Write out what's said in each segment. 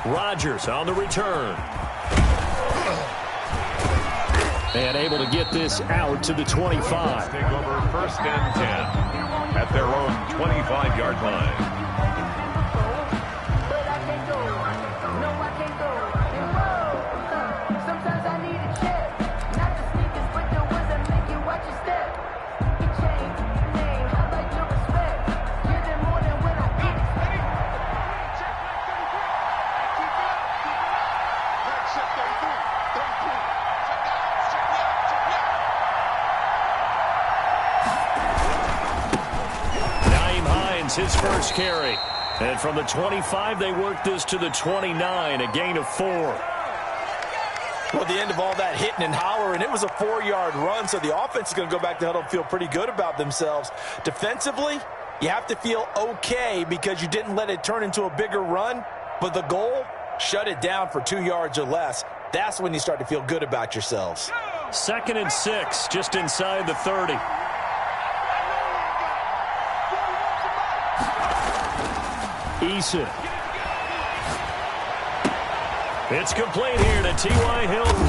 Rodgers on the return. And able to get this out to the 25. Take over 1st and 10 at their own 25-yard line. His first carry. And from the 25, they work this to the 29, a gain of 4. Well, the end of all that hitting and hollering, it was a 4-yard run, so the offense is going to go back to huddle and feel pretty good about themselves. Defensively, you have to feel okay because you didn't let it turn into a bigger run, but the goal, shut it down for 2 yards or less. That's when you start to feel good about yourselves. 2nd and 6, just inside the 30. Eason. It's complete here to T.Y. Hilton.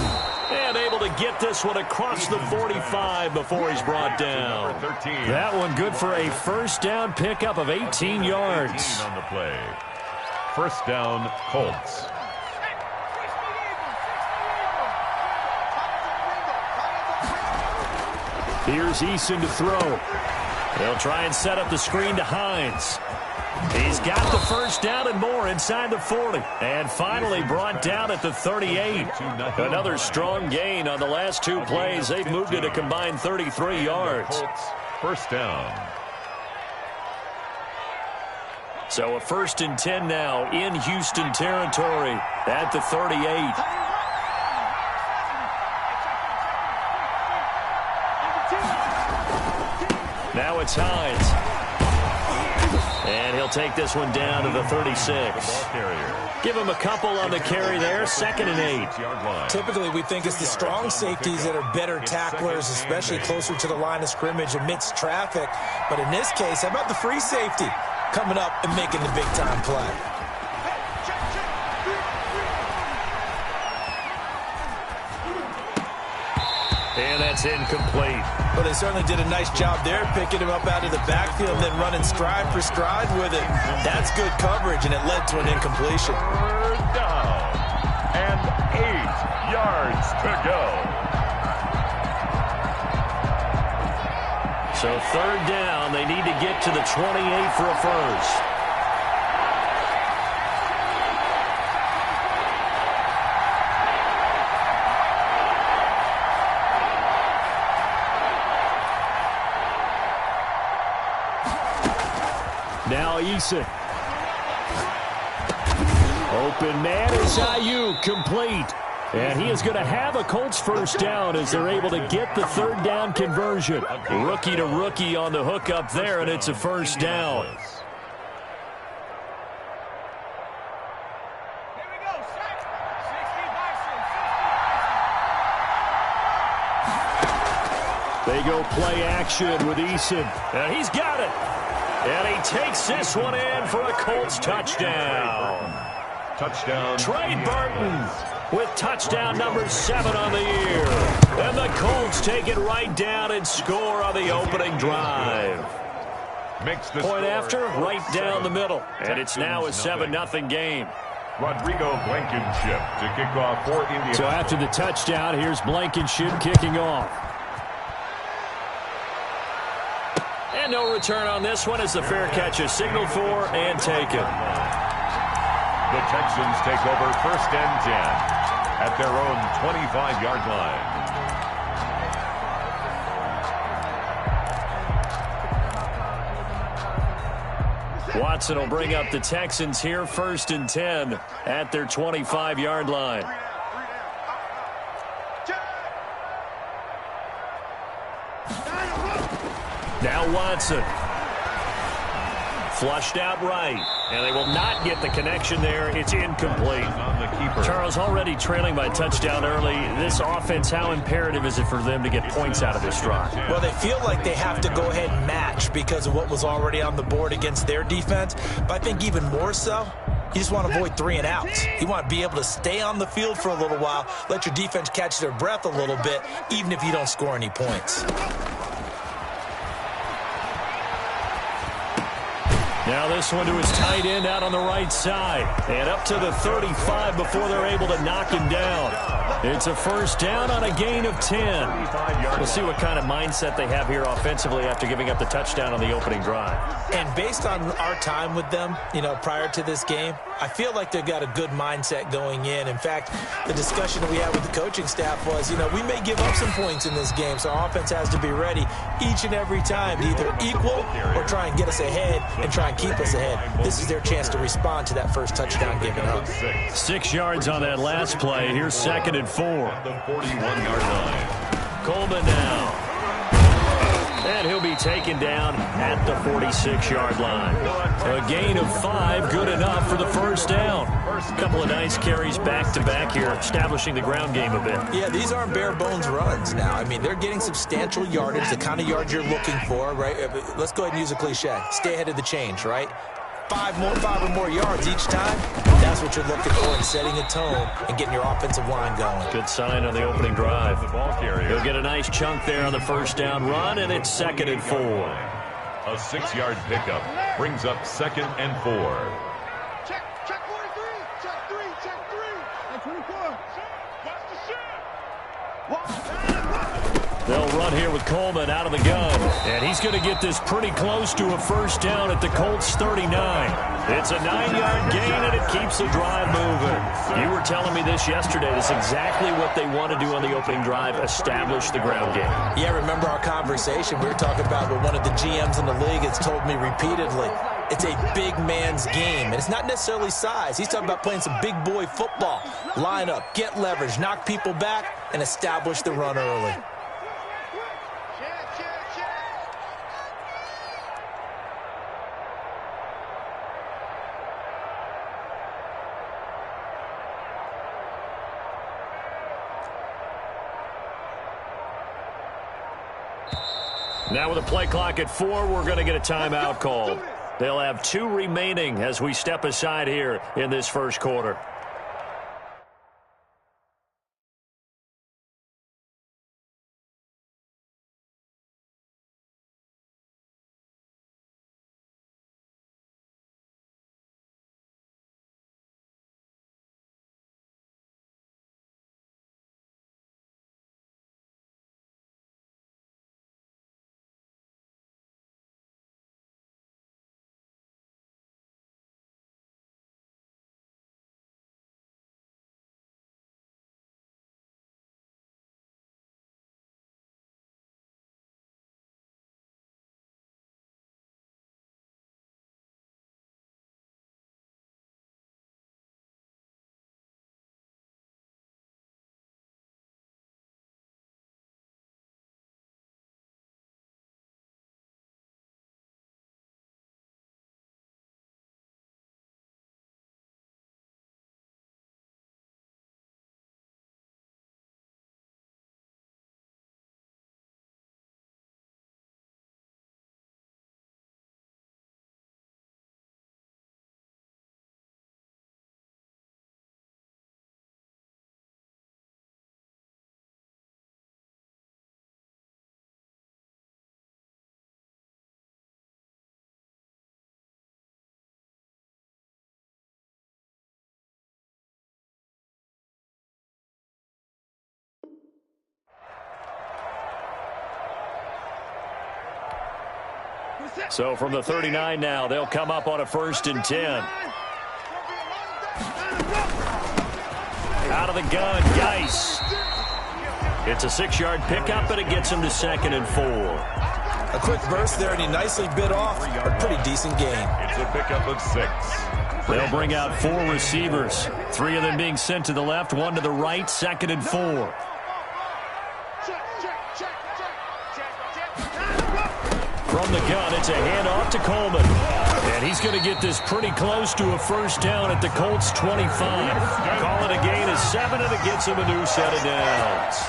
And able to get this one across the 45 before he's brought down. That one good for a first down pickup of 18 yards. On the play. First down, Colts. Here's Eason to throw. They'll try and set up the screen to Hines. He's got the first down and more inside the 40. And finally brought down at the 38. Another strong gain on the last 2 plays. They've moved it a combined 33 yards. First down. So a 1st and 10 now in Houston territory at the 38. Now it's Hines. And he'll take this one down to the 36. Give him a couple on the carry there. 2nd and 8. Typically, we think it's the strong safeties that are better tacklers, especially closer to the line of scrimmage amidst traffic. But in this case, how about the free safety coming up and making the big-time play? And that's incomplete. Well, they certainly did a nice job there, picking him up out of the backfield and then running stride for stride with it. That's good coverage, and it led to an incompletion. 3rd down and 8 yards to go. So 3rd down, they need to get to the 28 for a first. Now Eason. Open man is Ayuk, complete. And he is going to have a Colts first down as they're able to get the 3rd down conversion. Rookie to rookie on the hook up there, and it's a first down. They go play action with Eason. And he's got it. And he takes this one in for a Colts touchdown. Touchdown. Trey Burton with touchdown number 7 on the year. And the Colts take it right down and score on the opening drive. Makes the point after, right down the middle. And it's now a 7-0 game. Rodrigo Blankenship to kick off for Indiana. So after the touchdown, here's Blankenship kicking off. And no return on this one as the fair catch is signaled for and taken. The Texans take over 1st and 10 at their own 25-yard line. Watson will bring up the Texans here 1st and 10 at their 25-yard line. Now Watson. Flushed out right. And they will not get the connection there. It's incomplete. On the keeper. Charles, already trailing by a touchdown early. This offense, how imperative is it for them to get points out of this drive? Well, they feel like they have to go ahead and match because of what was already on the board against their defense. But I think even more so, You just want to avoid 3 and outs. You want to be able to stay on the field for a little while, let your defense catch their breath a little bit, even if you don't score any points. Now this one to his tight end out on the right side. And up to the 35 before they're able to knock him down. It's a first down on a gain of 10. We'll see what kind of mindset they have here offensively after giving up the touchdown on the opening drive. And based on our time with them, prior to this game, I feel like they've got a good mindset going in. In fact, the discussion that we had with the coaching staff was, we may give up some points in this game, so our offense has to be ready each and every time to either equal or try and get us ahead and try and keep us ahead. This is their chance to respond to that first touchdown given up. 6 yards on that last play. Here's 2nd and 4. The 41-yard line. Coleman now. And he'll be taken down at the 46-yard line. A gain of 5, good enough for the first down. A couple of nice carries back-to-back here, establishing the ground game a bit. Yeah, these aren't bare-bones runs now. I mean, they're getting substantial yardage, the kind of yards you're looking for, right? Let's go ahead and use a cliche. Stay ahead of the change, right? 5 or more yards each time, that's what you're looking for in setting a tone and getting your offensive line going. Good sign on the opening drive. The ball carrier. He'll get a nice chunk there on the first down run, and it's 2nd and 4. A 6-yard pickup brings up 2nd and 4. Check 43, check 3, check 3. And 24. Watch the shot. They'll run here with Coleman out of the gun. And he's going to get this pretty close to a first down at the Colts 39. It's a 9-yard gain, and it keeps the drive moving. You were telling me this yesterday. This is exactly what they want to do on the opening drive, establish the ground game. Yeah, remember our conversation. We were talking about what one of the GMs in the league has told me repeatedly. It's a big man's game, and it's not necessarily size. He's talking about playing some big boy football. Line up, get leverage, knock people back, and establish the run early. Now with a play clock at 4, we're going to get a timeout called. They'll have 2 remaining as we step aside here in this first quarter. So from the 39 now, they'll come up on a 1st and 10. Out of the gun, Geis. It's a 6-yard pickup, but it gets him to 2nd and 4. A quick burst there, and he nicely bit off a pretty decent gain. It's a pickup of 6. They'll bring out 4 receivers, 3 of them being sent to the left, 1 to the right, 2nd and 4. From the gun, it's a handoff to Coleman. And he's going to get this pretty close to a first down at the Colts 25. Call it a gain of 7, and it gets him a new set of downs.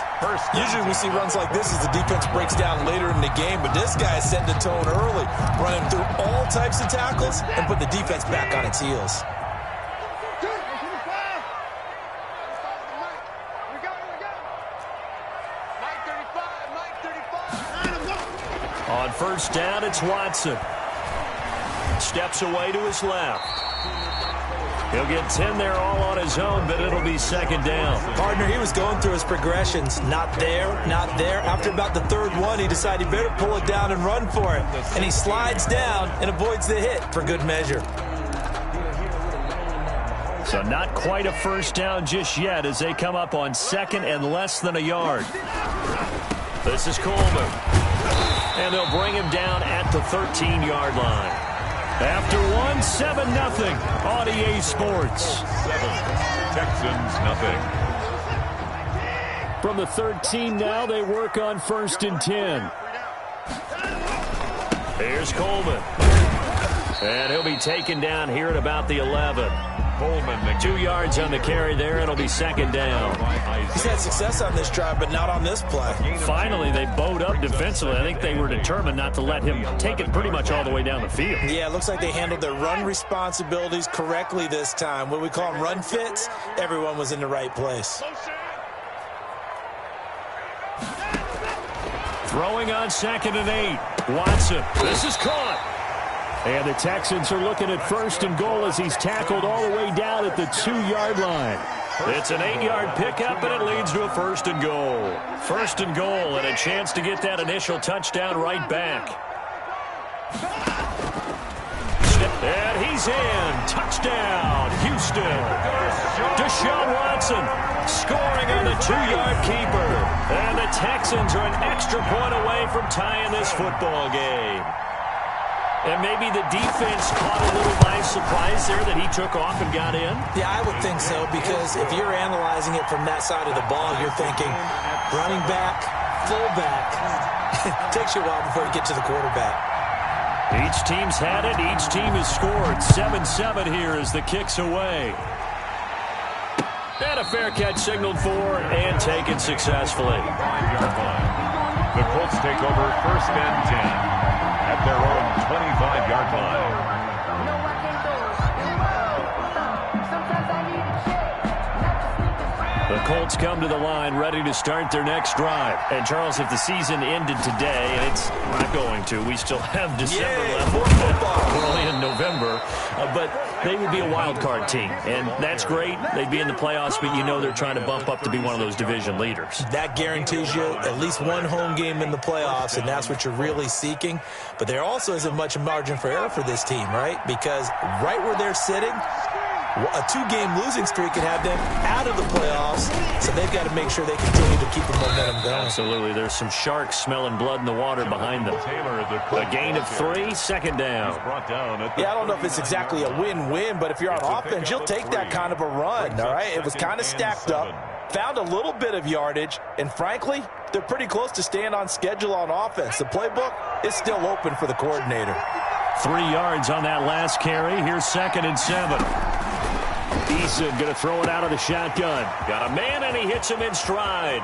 Usually we see runs like this as the defense breaks down later in the game, but this guy is setting the tone early, running through all types of tackles and put the defense back on its heels. On first down, it's Watson. Steps away to his left. He'll get 10 there all on his own, but it'll be second down. Partner, he was going through his progressions. Not there, not there. After about the third one, he decided he better pull it down and run for it. And he slides down and avoids the hit for good measure. So not quite a first down just yet as they come up on second and less than a yard. This is Coleman. And they'll bring him down at the 13-yard line. After one, 7-0 on EA Sports. 7. Texans, nothing. From the 13 now, they work on first and 10. Here's Coleman. And he'll be taken down here at about the 11. Coleman, 2 yards on the carry there. It'll be second down. He's had success on this drive, but not on this play. Finally, they bowed up defensively. I think they were determined not to let him take it pretty much all the way down the field. Yeah, it looks like they handled their run responsibilities correctly this time. What we call them run fits, everyone was in the right place. Throwing on second and 8. Watson. This is caught. And the Texans are looking at first and goal as he's tackled all the way down at the 2-yard line. It's an 8-yard pickup, and it leads to a first and goal. First and goal, and a chance to get that initial touchdown right back. And he's in. Touchdown, Houston. Deshaun Watson scoring on the 2-yard keeper. And the Texans are an extra point away from tying this football game. And maybe the defense caught a little by surprise there that he took off and got in? Yeah, I would think so, because if you're analyzing it from that side of the ball, you're thinking running back, fullback. It takes you a while before you get to the quarterback. Each team's had it. Each team has scored. 7-7 here as the kick's away. And a fair catch signaled for and taken successfully. The Colts take over first and 10 at their own 25-yard line. The Colts come to the line ready to start their next drive. And, Charles, if the season ended today, and it's not going to, we still have December left. We're only in November. But they would be a wild card team. And that's great. They'd be in the playoffs, but you know they're trying to bump up to be one of those division leaders. That guarantees you at least one home game in the playoffs, and that's what you're really seeking. But there also isn't much margin for error for this team, right? Because right where they're sitting, a 2-game losing streak could have them out of the playoffs, so they've got to make sure they continue to keep the momentum going. Absolutely. There's some sharks smelling blood in the water behind them. A gain of 3, second down. Yeah, I don't know if it's exactly a win-win, but if you're on offense, you'll take that kind of a run, all right? It was kind of stacked up, found a little bit of yardage, and frankly, they're pretty close to staying on schedule on offense. The playbook is still open for the coordinator. 3 yards on that last carry. Here's second and 7. Eason going to throw it out of the shotgun. Got a man, and he hits him in stride.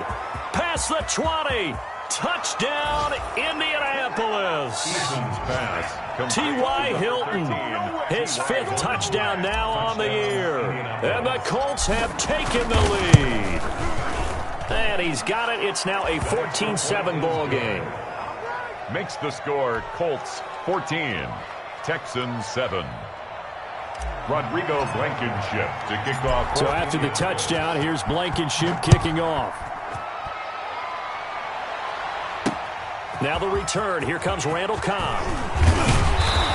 Past the 20. Touchdown, Indianapolis. T.Y. Hilton, his 5th touchdown now on the year. And the Colts have taken the lead. And he's got it. It's now a 14-7 ball game. Makes the score Colts 14, Texans 7. Rodrigo Blankenship to kick off. So after the touchdown, here's Blankenship kicking off. Now the return. Here comes Randall Cobb.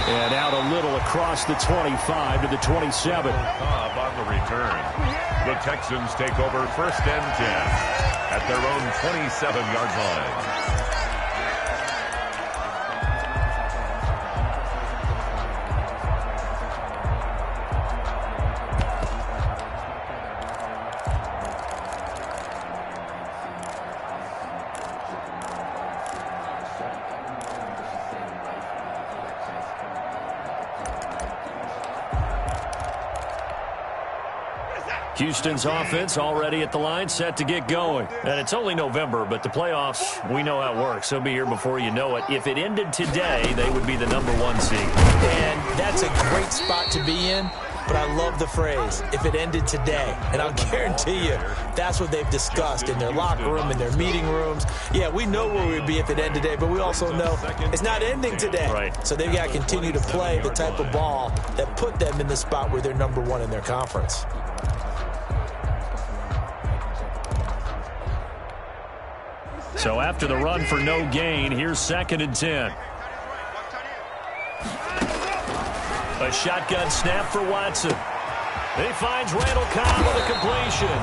And out a little across the 25 to the 27. Cobb on the return. The Texans take over first and 10 at their own 27-yard line. Houston's offense already at the line, set to get going. And it's only November, but the playoffs, we know how it works. They'll be here before you know it. If it ended today, they would be the #1 seed. And that's a great spot to be in. but I love the phrase, if it ended today. And I'll guarantee you, that's what they've discussed in their locker room, in their meeting rooms. Yeah, we know where we'd be if it ended today, but we also know it's not ending today. Right. So they've got to continue to play the type of ball that put them in the spot where they're number one in their conference. So after the run for no gain, here's 2nd and 10. A shotgun snap for Watson. He finds Randall Cobb with a completion.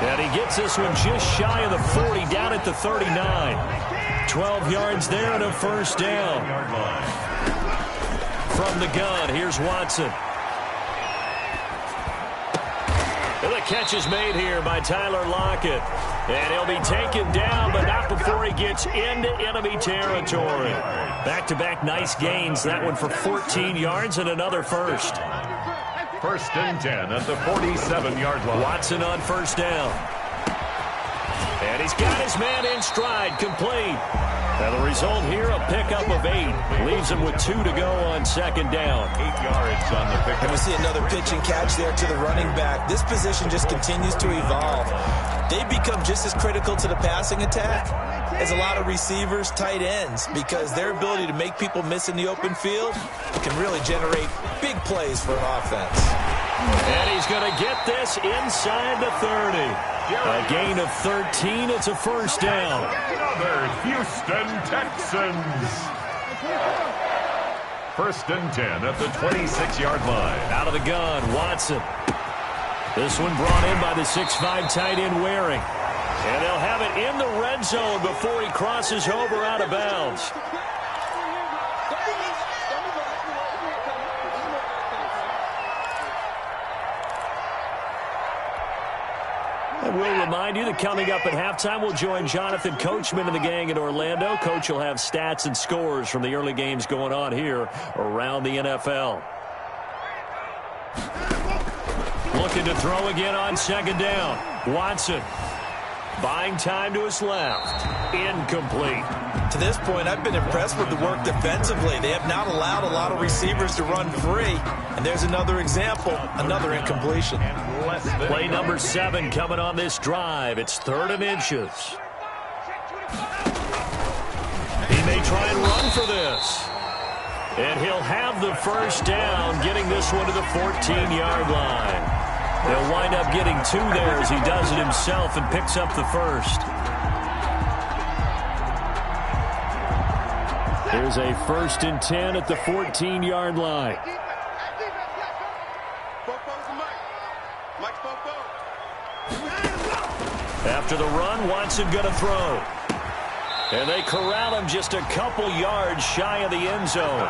And he gets this one just shy of the 40, down at the 39. 12 yards there and a first down. From the gun, here's Watson. And the catch is made here by Tyler Lockett. And he'll be taken down, but not before he gets into enemy territory. Back-to-back nice gains. That one for 14 yards and another first. 1st and 10 at the 47-yard line. Watson on first down. And he's got his man in stride, complete. And the result here, a pickup of 8. Leaves him with 2 to go on 2nd down. 8 yards on the pickup. And we see another pitch and catch there to the running back. This position just continues to evolve. They become just as critical to the passing attack as a lot of receivers, tight ends, because their ability to make people miss in the open field can really generate big plays for an offense. And he's going to get this inside the 30. A gain of 13. It's a first down. Another Houston Texans. 1st and 10 at the 26-yard line. Out of the gun, Watson. This one brought in by the 6'5" tight end Waring. And they'll have it in the red zone before he crosses over out of bounds. I will remind you that coming up at halftime, we'll join Jonathan Coachman and the gang in Orlando. Coach will have stats and scores from the early games going on here around the NFL. Looking to throw again on 2nd down. Watson buying time to his left. Incomplete. To this point, I've been impressed with the work defensively. They have not allowed a lot of receivers to run free. And there's another example, another incompletion. Play number 7 coming on this drive. It's 3rd and inches. He may try and run for this. And he'll have the first down, getting this one to the 14-yard line. He'll wind up getting 2 there as he does it himself and picks up the first. Here's a 1st and 10 at the 14-yard line. After the run, Watson going to throw. And they corral him just a couple yards shy of the end zone.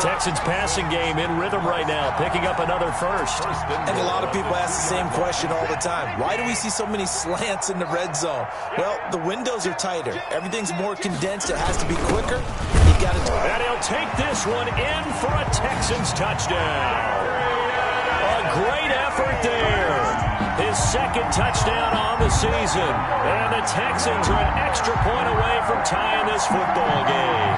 Texans passing game in rhythm right now, picking up another first. And a lot of people ask the same question all the time. Why do we see so many slants in the red zone? Well, the windows are tighter. Everything's more condensed. It has to be quicker. You got to. And he'll take this one in for a Texans touchdown. A great effort there. His 2nd touchdown on the season. And the Texans are an extra point away from tying this football game.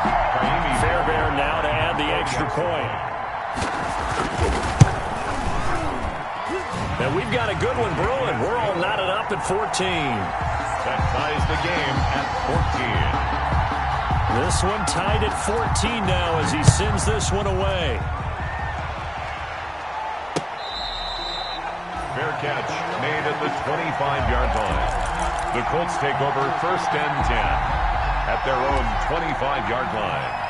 Fairbairn now to add the extra point. And we've got a good one brewing. We're all knotted up at 14. That ties the game at 14. This one tied at 14 now as he sends this one away. Fair catch made at the 25-yard line. The Colts take over 1st and 10 at their own 25-yard line.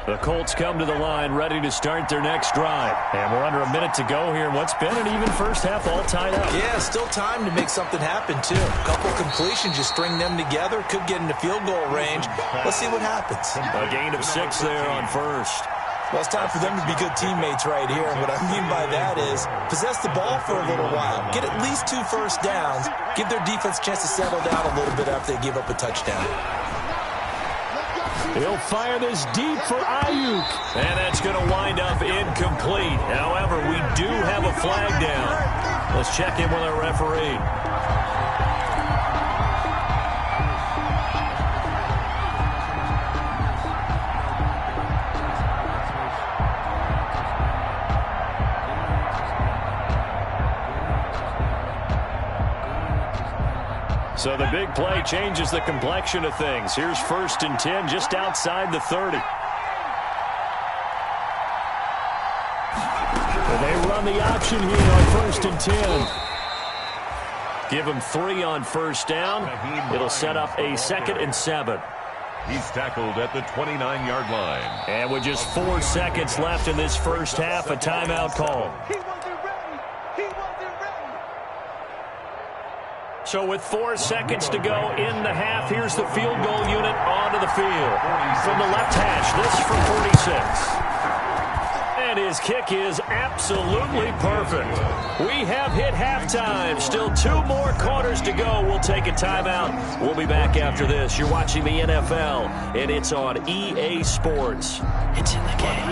The Colts come to the line ready to start their next drive. And we're under a minute to go here in what's been an even first half, all tied up. Yeah, still time to make something happen, too. A couple completions, you string them together, could get into field goal range. Let's see what happens. A gain of 6 there on first. Well, it's time for them to be good teammates right here. And what I mean by that is possess the ball for a little while. Get at least 2 first downs. Give their defense a chance to settle down a little bit after they give up a touchdown. He'll fire this deep for Ayuk. And that's going to wind up incomplete. However, we do have a flag down. Let's check in with our referee. So the big play changes the complexion of things. Here's 1st and 10 just outside the 30. They run the option here on 1st and 10. Give him 3 on 1st down. It'll set up a 2nd and 7. He's tackled at the 29-yard line. And with just 4 seconds left in this first half, a timeout call. He wasn't ready. He wasn't ready. So with 4 seconds to go in the half, here's the field goal unit onto the field. From the left hash, this from 46. And his kick is absolutely perfect. We have hit halftime. Still 2 more quarters to go. We'll take a timeout. We'll be back after this. You're watching the NFL, and it's on EA Sports. It's in the game.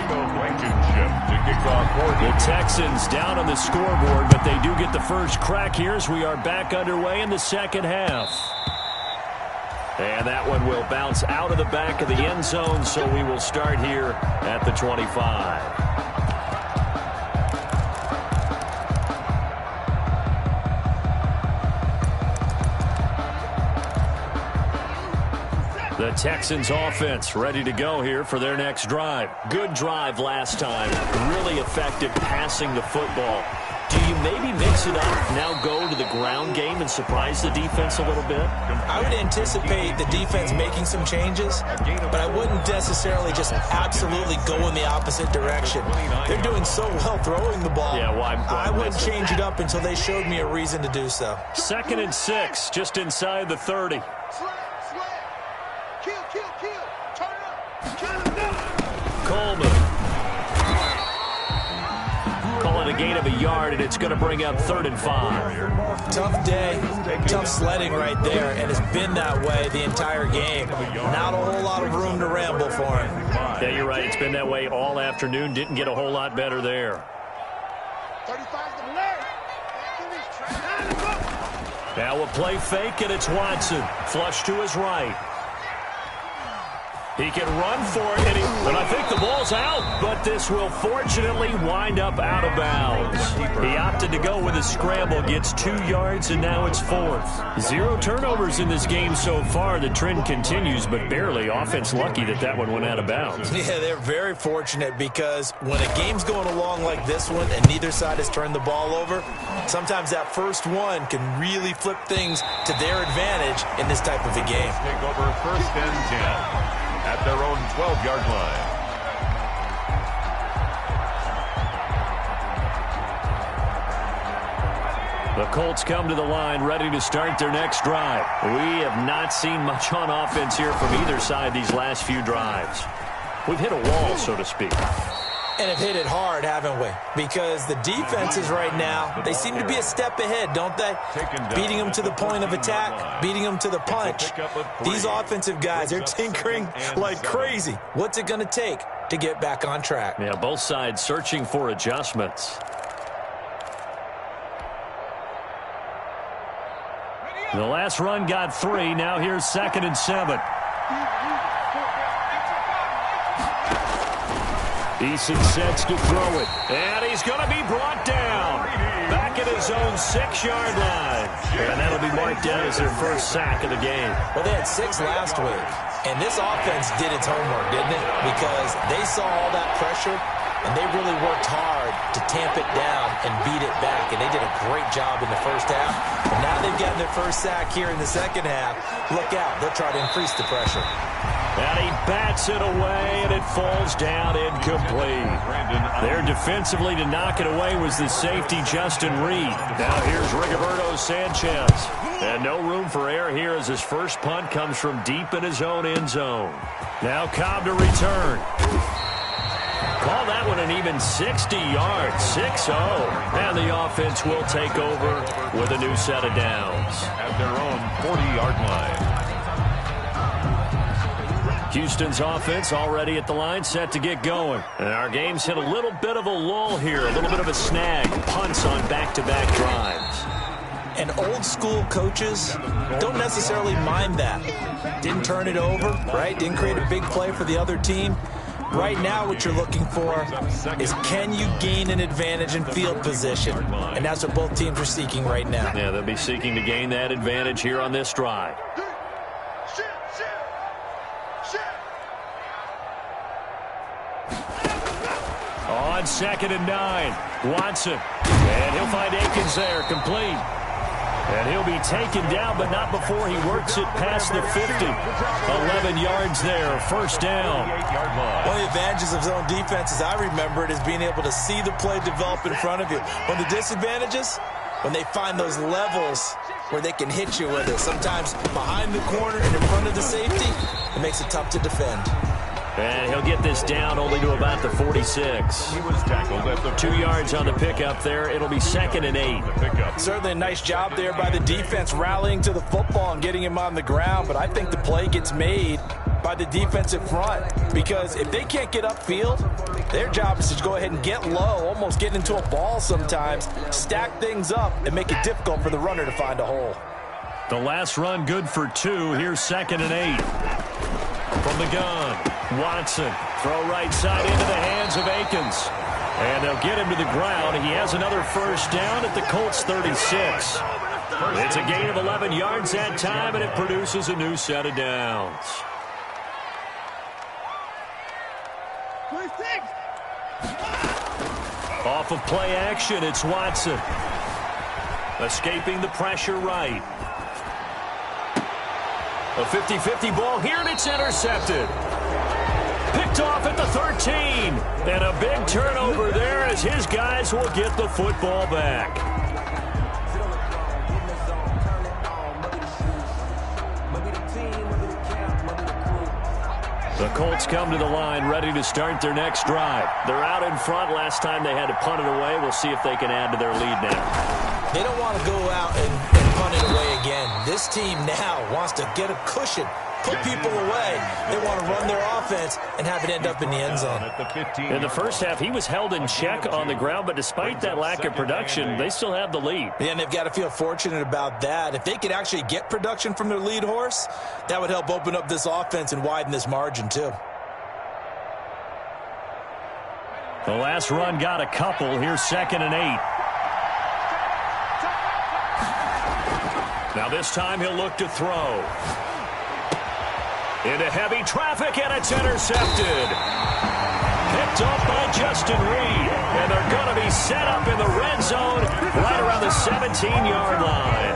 The Texans down on the scoreboard, but they do get the first crack here as we are back underway in the second half. And that one will bounce out of the back of the end zone, so we will start here at the 25. The Texans offense ready to go here for their next drive. Good drive last time. Really effective passing the football. Do you maybe mix it up, now go to the ground game and surprise the defense a little bit? I would anticipate the defense making some changes, but I wouldn't necessarily just absolutely go in the opposite direction. They're doing so well throwing the ball. Yeah, why I wouldn't change it up until they showed me a reason to do so. 2nd and 6, just inside the 30. Kill. Turn it up. Kill him down. Coleman. Call it a gain of a yard, and it's going to bring up 3rd and 5. Tough day, tough sledding right there, and it's been that way the entire game. Not a whole lot of room to ramble for him. Yeah, you're right. It's been that way all afternoon. Didn't get a whole lot better there. 35 to the left. Now a play fake, and it's Watson. Flush to his right. He can run for it, and I think the ball's out, but this will fortunately wind up out of bounds. He opted to go with a scramble, gets 2 yards, and now it's 4th. 0 turnovers in this game so far. The trend continues, but barely. Offense lucky that one went out of bounds. Yeah, they're very fortunate because when a game's going along like this one and neither side has turned the ball over, sometimes that first one can really flip things to their advantage in this type of a game. Take over 1st and 10. At their own 12-yard line. The Colts come to the line ready to start their next drive. We have not seen much on offense here from either side these last few drives. We've hit a wall, so to speak. And have hit it hard, haven't we? Because the defenses right now, they seem to be a step ahead, don't they? Beating them to the point of attack, beating them to the punch. These offensive guys, they're tinkering like crazy. What's it going to take to get back on track? Yeah, both sides searching for adjustments. The last run got 3. Now here's 2nd and 7. Eason sets to throw it, and he's going to be brought down back at his own 6-yard line. And that'll be marked down as their first sack of the game. Well, they had 6 last week, and this offense did its homework, didn't it? Because they saw all that pressure, and they really worked hard to tamp it down and beat it back, and they did a great job in the first half. But now they've gotten their first sack here in the second half. Look out. They'll try to increase the pressure. And he bats it away, and it falls down incomplete. There defensively to knock it away was the safety, Justin Reed. Now here's Rigoberto Sanchez. And no room for error here as his first punt comes from deep in his own end zone. Now Cobb to return. Call that one an even 60 yards, 6-0. And the offense will take over with a new set of downs. At their own 40-yard line. Houston's offense already at the line, set to get going. And our game's hit a little bit of a lull here, a little bit of a snag. Punts on back-to-back drives. And old-school coaches don't necessarily mind that. Didn't turn it over, right? Didn't create a big play for the other team. Right now what you're looking for is can you gain an advantage in field position? And that's what both teams are seeking right now. Yeah, they'll be seeking to gain that advantage here on this drive. On 2nd and 9, Watson. And he'll find Akins there, complete. And he'll be taken down, but not before he works it past the 50. 11 yards there, first down. One of the advantages of zone defense, as I remember it, is being able to see the play develop in front of you. One of the disadvantages, when they find those levels where they can hit you with it, sometimes behind the corner and in front of the safety, it makes it tough to defend. And he'll get this down only to about the 46. He was tackled at the 2 yards on the pickup there. It'll be 2nd and 8. Certainly a nice job there by the defense rallying to the football and getting him on the ground, but I think the play gets made by the defensive front because if they can't get upfield, their job is to go ahead and get low, almost get into a ball sometimes, stack things up, and make it difficult for the runner to find a hole. The last run good for 2. Here's 2nd and 8. From the gun, Watson. Throw right side into the hands of Akins. And they'll get him to the ground. He has another first down at the Colts 36. It's a gain of 11 yards that time, and it produces a new set of downs. Off of play action, it's Watson. Escaping the pressure right. A 50-50 ball here, and it's intercepted. Picked off at the 13. And a big turnover there as his guys will get the football back. The Colts come to the line ready to start their next drive. They're out in front. Last time they had to punt it away. We'll see if they can add to their lead now. They don't want to go out and punt it away again. This team now wants to get a cushion, put people away. They want to run their offense and have it end up in the end zone. In the first half, he was held in check on the ground, but despite that lack of production, they still have the lead. Yeah, and they've got to feel fortunate about that. If they could actually get production from their lead horse, that would help open up this offense and widen this margin too. The last run got a couple. Here's 2nd and 8. Now this time he'll look to throw. Into heavy traffic, and it's intercepted. Picked off by Justin Reed. And they're going to be set up in the red zone right around the 17-yard line.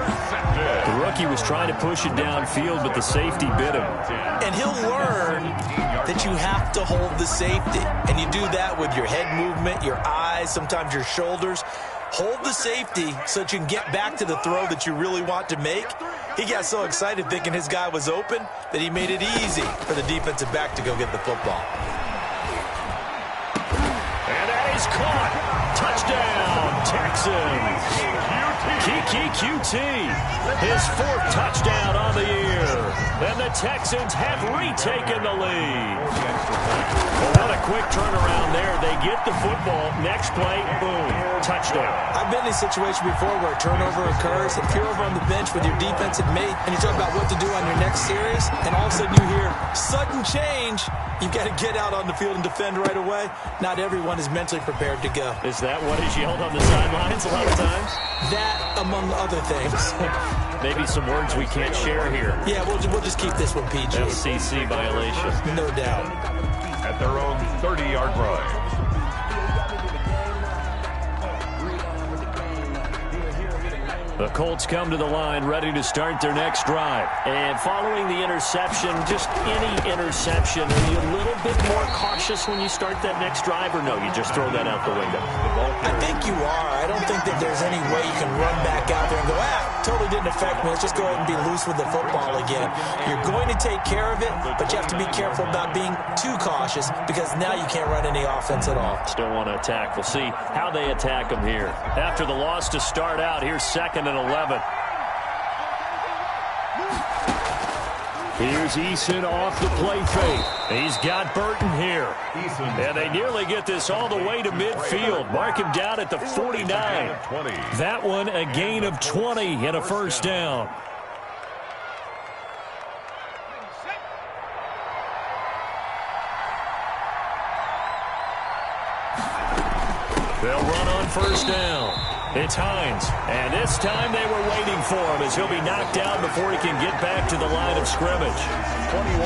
The rookie was trying to push it downfield, but the safety bit him. And he'll learn that you have to hold the safety. And you do that with your head movement, your eyes, sometimes your shoulders. Hold the safety so that you can get back to the throw that you really want to make. He got so excited thinking his guy was open that he made it easy for the defensive back to go get the football. And that is caught. Touchdown, Texans. Kiki QT, his 4th touchdown on the year. And the Texans have retaken the lead. Well, what a quick turnaround there. They get the football. Next play, boom, touchdown. I've been in a situation before where a turnover occurs. If you're over on the bench with your defensive mate and you talk about what to do on your next series, and all of a sudden you hear sudden change, you've got to get out on the field and defend right away. Not everyone is mentally prepared to go. Is that what is yelled on the sidelines a lot of times? That, among other things. Maybe some words we can't share here. Yeah, we'll just keep this one PG. FCC violation. No doubt. At their own 30-yard line. The Colts come to the line ready to start their next drive. And following the interception, just any interception, are you a little bit more cautious when you start that next drive, or no, you just throw that out the window? I think you are. I don't think that there's any way you can run back out there and go, totally didn't affect me. Let's just go ahead and be loose with the football again. You're going to take care of it, but you have to be careful about being too cautious because now you can't run any offense at all. Still want to attack. We'll see how they attack them here. After the loss to start out, here's 2nd and 11. Here's Eason off the play fake. He's got Burton here. And they nearly get this all the way to midfield. Mark him down at the 49. That one a gain of 20 and a first down. They'll run on first down. It's Hines, and this time they were waiting for him as he'll be knocked down before he can get back to the line of scrimmage. 21,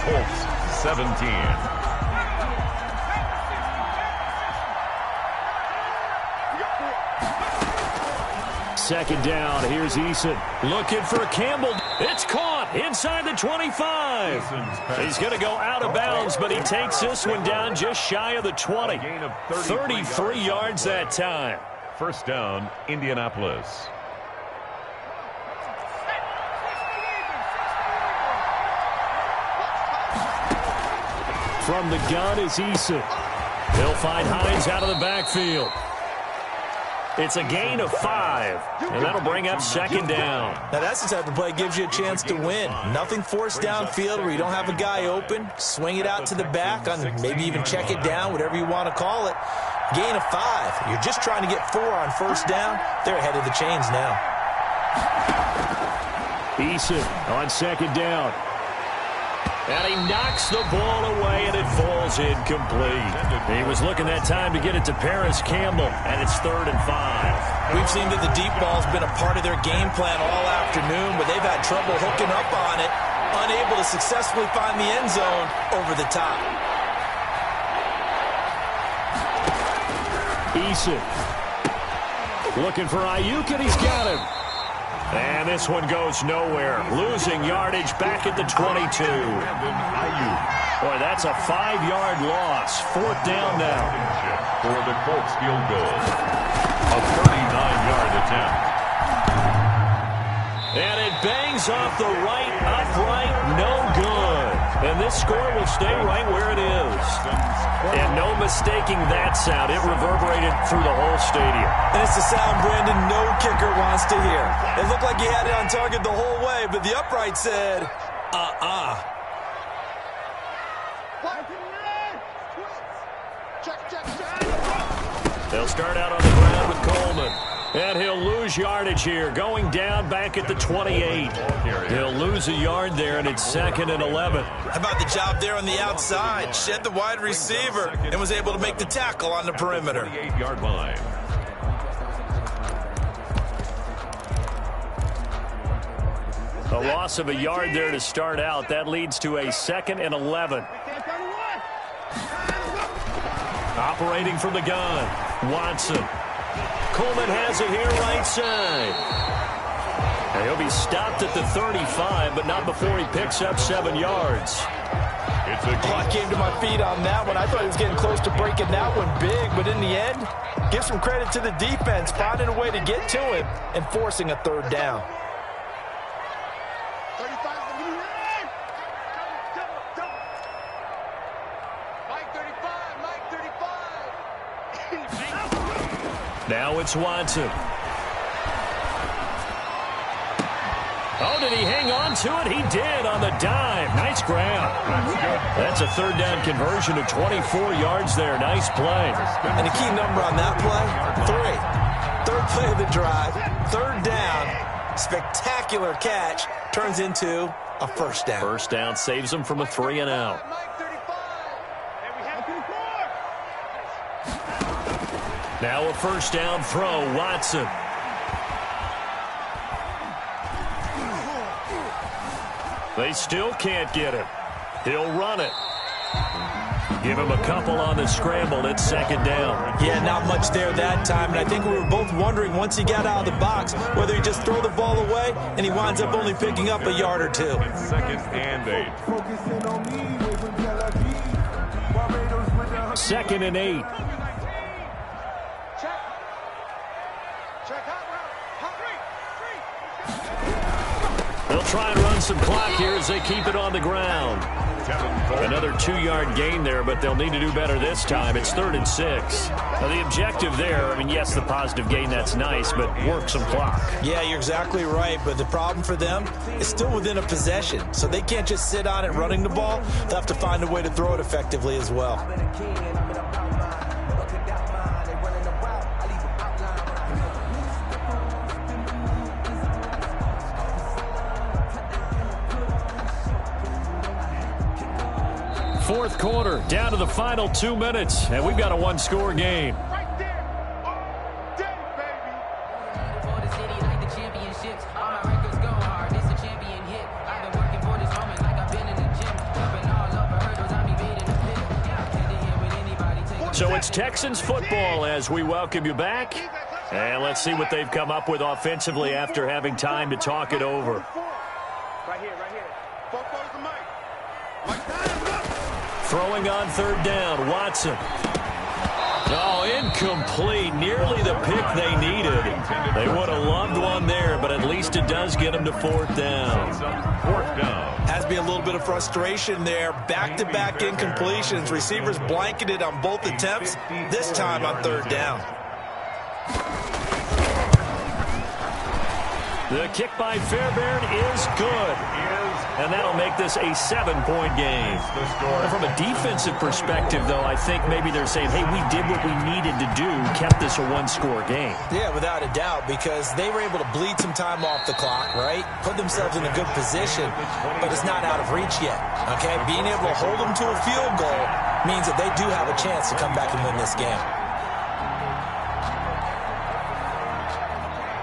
Colts 17. Second down, here's Eason. Looking for Campbell. It's caught inside the 25. He's going to go out of bounds, but he takes this one down just shy of the 20. 33 yards that time. First down, Indianapolis. From the gun is Eason. He'll find Hines out of the backfield. It's a gain of 5, and that'll bring up second down. Now, that's the type of play that gives you a chance to win. Nothing forced downfield where you don't have a guy open. Swing it out to the back, on maybe even check it down, whatever you want to call it. Gain of 5. You're just trying to get 4 on first down. They're ahead of the chains now. Eason on second down. And he knocks the ball away, and it falls incomplete. He was looking that time to get it to Paris Campbell, and it's 3rd and 5. We've seen that the deep ball's been a part of their game plan all afternoon, but they've had trouble hooking up on it, unable to successfully find the end zone over the top. Eason looking for Ayuk, and he's got him. And this one goes nowhere. Losing yardage back at the 22. Boy, that's a 5-yard loss. 4th down now. For the Colts field goal. A 39-yard attempt. And it bangs off the right upright. No good. And this score will stay right where it is. And no mistaking that sound. It reverberated through the whole stadium. And it's the sound, Brandon, no kicker wants to hear. It looked like he had it on target the whole way, but the upright said, They'll start out on the ground with Coleman. And he'll lose yardage here, going down back at the 28. He'll lose a yard there, and it's 2nd and 11. How about the job there on the outside? Shed the wide receiver and was able to make the tackle on the perimeter. 38-yard line. A loss of a yard there to start out. That leads to a 2nd and 11. Operating from the gun, Watson. Coleman has it here right side. And he'll be stopped at the 35, but not before he picks up 7 yards. I came to my feet on that one. I thought he was getting close to breaking that one big, but in the end, give some credit to the defense, finding a way to get to him and forcing a 3rd down. 35. Mike 35. Mike 35. Now it's Watson. Oh, did he hang on to it? He did on the dime. Nice grab. That's a 3rd down conversion of 24 yards there. Nice play. And a key number on that play, 3. 3rd play of the drive, 3rd down, spectacular catch, turns into a 1st down. 1st down saves him from a 3 and out. Mike 35. And we have 34. Now a 1st down throw, Watson. They still can't get him. He'll run it. Give him a couple on the scramble. It's 2nd down. Yeah, not much there that time. And I think we were both wondering once he got out of the box whether he just throw the ball away and he winds up only picking up a yard or 2. 2nd and 8. 2nd and 8. Check hot route. They'll try and run some clock here as they keep it on the ground. Another 2-yard gain there, but they'll need to do better this time. It's 3rd and 6. Now, the objective there, I mean, yes, the positive gain, that's nice, but work some clock. Yeah, you're exactly right, but the problem for them is still within a possession, so they can't just sit on it running the ball. They'll have to find a way to throw it effectively as well. Fourth quarter, down to the final 2 minutes, and we've got a 1-score game. Right there. So it's Texans football as we welcome you back. And let's see what they've come up with offensively after having time to talk it over. Right here. Focus the mic. Throwing on third down, Watson. Oh, incomplete. Nearly the pick they needed. They would have loved one there, but at least it does get them to fourth down. Has to be a little bit of frustration there. Back-to-back incompletions. Receivers blanketed on both attempts, this time on third down. The kick by Fairbairn is good. And that'll make this a 7-point game. From a defensive perspective, though, I think maybe they're saying, hey, we did what we needed to do, kept this a one-score game. Yeah, without a doubt, because they were able to bleed some time off the clock, right? Put themselves in a good position, but it's not out of reach yet, okay? Being able to hold them to a field goal means that they do have a chance to come back and win this game.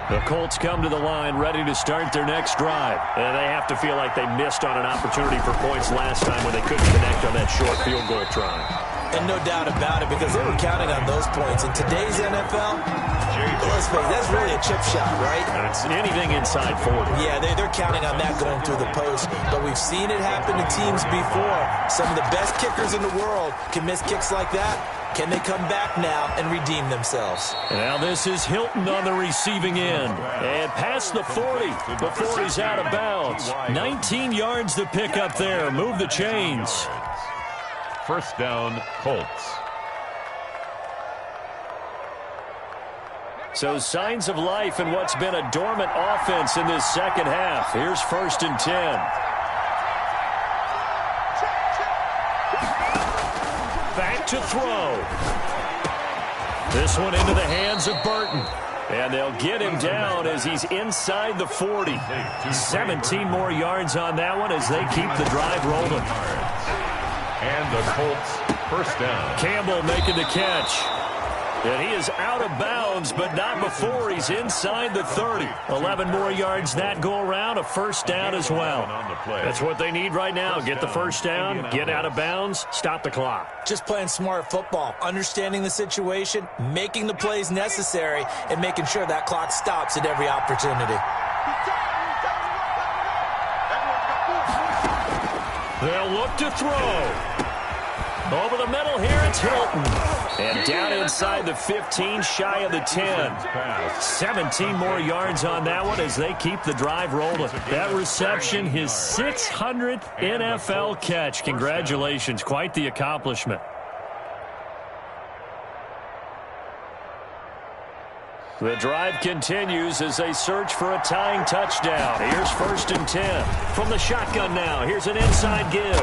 The Colts come to the line ready to start their next drive. And they have to feel like they missed on an opportunity for points last time when they couldn't connect on that short field goal try. And no doubt about it, because they were counting on those points. In today's NFL, let's face it, that's really a chip shot, right? It's anything inside 40. Yeah, they're counting on that going through the post. But we've seen it happen to teams before. Some of the best kickers in the world can miss kicks like that. Can they come back now and redeem themselves? Now this is Hilton on the receiving end. And past the 40 before he's out of bounds. 19 yards to pick up there. Move the chains. First down, Colts. So signs of life in what's been a dormant offense in this second half. Here's 1st and 10. Back to throw. This one into the hands of Burton. And they'll get him down as he's inside the 40. 17 more yards on that one as they keep the drive rolling. And the Colts first down. Campbell making the catch. And he is out of bounds, but not before he's inside the 30. 11 more yards that go around, a first down as well. That's what they need right now. Get the first down, get out of bounds, stop the clock. Just playing smart football, understanding the situation, making the plays necessary, and making sure that clock stops at every opportunity. They'll look to throw. Over the middle here, it's Hilton. And down inside the 15, shy of the 10. 17 more yards on that one as they keep the drive rolling. That reception, his 600th NFL catch. Congratulations, quite the accomplishment. The drive continues as they search for a tying touchdown. Here's 1st and 10. From the shotgun now, here's an inside give.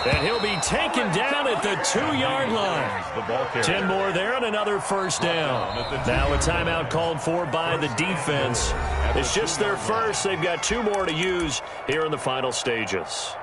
And he'll be taken down at the 2-yard line. 10 more there and another first down. Now a timeout called for by the defense. It's just their first. They've got 2 more to use here in the final stages.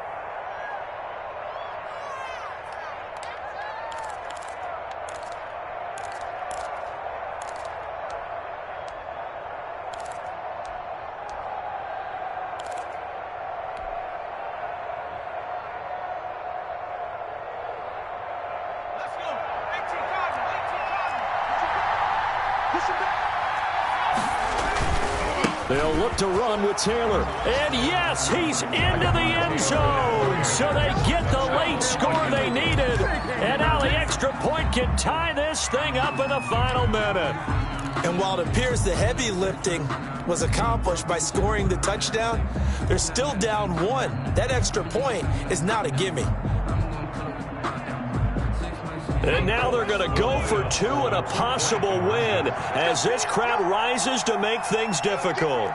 They'll look to run with Taylor. And yes, he's into the end zone. So they get the late score they needed. And now the extra point can tie this thing up in the final minute. And while it appears the heavy lifting was accomplished by scoring the touchdown, they're still down 1. That extra point is not a gimme. And now they're going to go for 2 and a possible win as this crowd rises to make things difficult.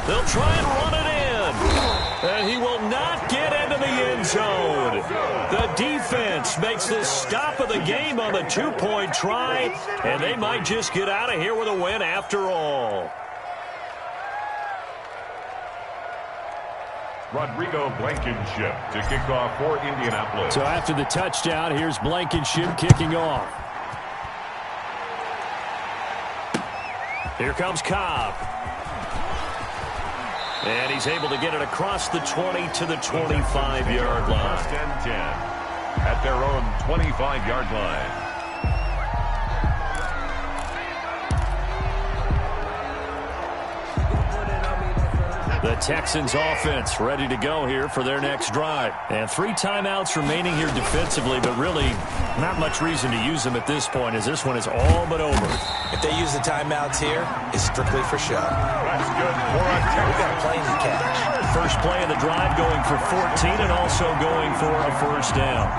They'll try and run it in. And he will not get into the end zone. The defense makes the stop of the game on the 2-point try. And they might just get out of here with a win after all. Rodrigo Blankenship to kick off for Indianapolis. So after the touchdown, here's Blankenship kicking off. Here comes Cobb. And he's able to get it across the 20 to the 25-yard line. First and 10 at their own 25-yard line. The Texans offense ready to go here for their next drive. And 3 timeouts remaining here defensively, but really not much reason to use them at this point as this one is all but over. If they use the timeouts here, it's strictly for show. That's good for a touchdown. We got plenty to catch. First play of the drive going for 14 and also going for a first down.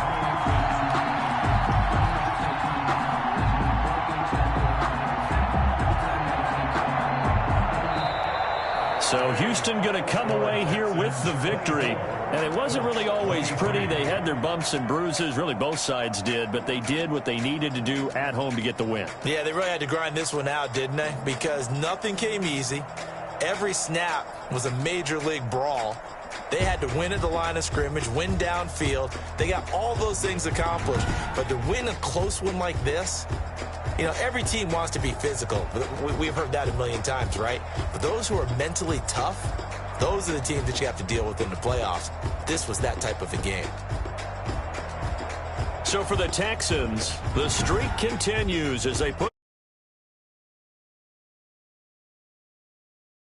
So Houston going to come away here with the victory. And it wasn't really always pretty. They had their bumps and bruises. Really, both sides did. But they did what they needed to do at home to get the win. Yeah, they really had to grind this one out, didn't they? Because nothing came easy. Every snap was a major league brawl. They had to win at the line of scrimmage, win downfield. They got all those things accomplished. But to win a close one like this, you know, every team wants to be physical. We've heard that a million times, right? But those who are mentally tough, those are the teams that you have to deal with in the playoffs. This was that type of a game. So for the Texans, the streak continues as they put